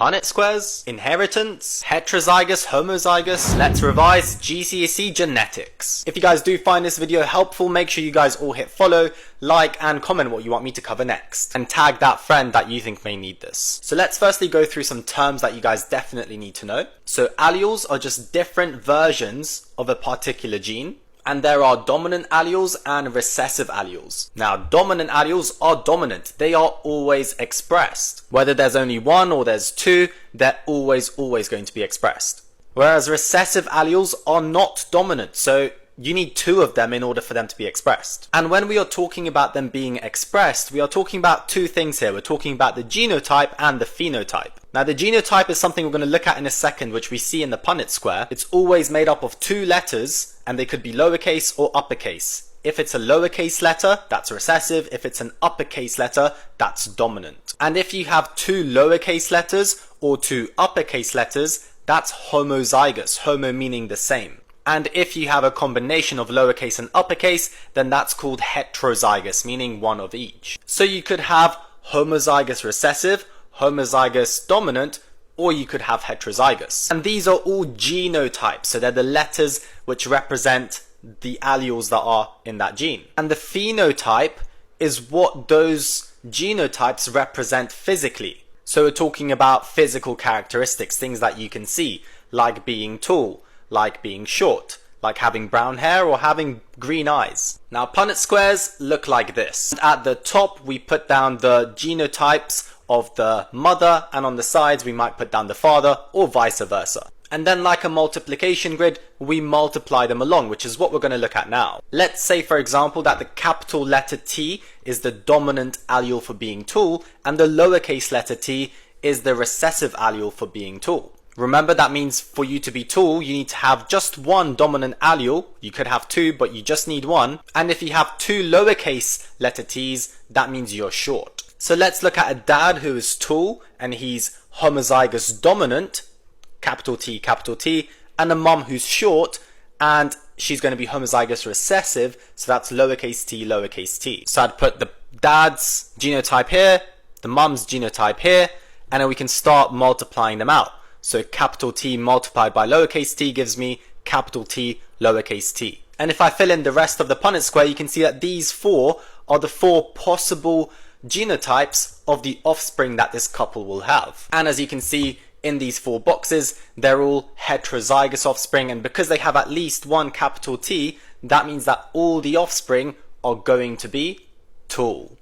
Punnett squares, inheritance, heterozygous, homozygous. Let's revise GCSE genetics. If you guys do find this video helpful, make sure you guys all hit follow, like, and comment what you want me to cover next. And tag that friend that you think may need this. So let's firstly go through some terms that you guys definitely need to know. So alleles are just different versions of a particular gene. And there are dominant alleles and recessive alleles. Now, dominant alleles are dominant. They are always expressed. Whether there's only one or there's two, they're always going to be expressed. Whereas recessive alleles are not dominant, so you need two of them in order for them to be expressed. And when we are talking about them being expressed, we are talking about two things here. We're talking about the genotype and the phenotype. Now, the genotype is something we're going to look at in a second, which we see in the Punnett square. It's always made up of two letters, and they could be lowercase or uppercase. If it's a lowercase letter, that's recessive. If it's an uppercase letter, that's dominant. And if you have two lowercase letters or two uppercase letters, that's homozygous, homo meaning the same. And if you have a combination of lowercase and uppercase, then that's called heterozygous, meaning one of each. So you could have homozygous recessive, homozygous dominant, or you could have heterozygous. And these are all genotypes, so they're the letters which represent the alleles that are in that gene. And the phenotype is what those genotypes represent physically. So we're talking about physical characteristics, things that you can see, like being tall, like being short, like having brown hair or having green eyes. Now, Punnett squares look like this. At the top, we put down the genotypes of the mother, and on the sides, we might put down the father, or vice versa. And then, like a multiplication grid, we multiply them along, which is what we're going to look at now. Let's say, for example, that the capital letter T is the dominant allele for being tall, and the lowercase letter t is the recessive allele for being tall. Remember, that means for you to be tall, you need to have just one dominant allele. You could have two, but you just need one. And if you have two lowercase letter t's, that means you're short. So let's look at a dad who is tall and he's homozygous dominant, capital T, and a mum who's short and she's going to be homozygous recessive, so that's lowercase t. So I'd put the dad's genotype here, the mum's genotype here, and then we can start multiplying them out. So capital T multiplied by lowercase t gives me capital T lowercase t. And if I fill in the rest of the Punnett square, you can see that these four are the four possible genotypes of the offspring that this couple will have. And as you can see in these four boxes, they're all heterozygous offspring, and because they have at least one capital T, that means that all the offspring are going to be tall.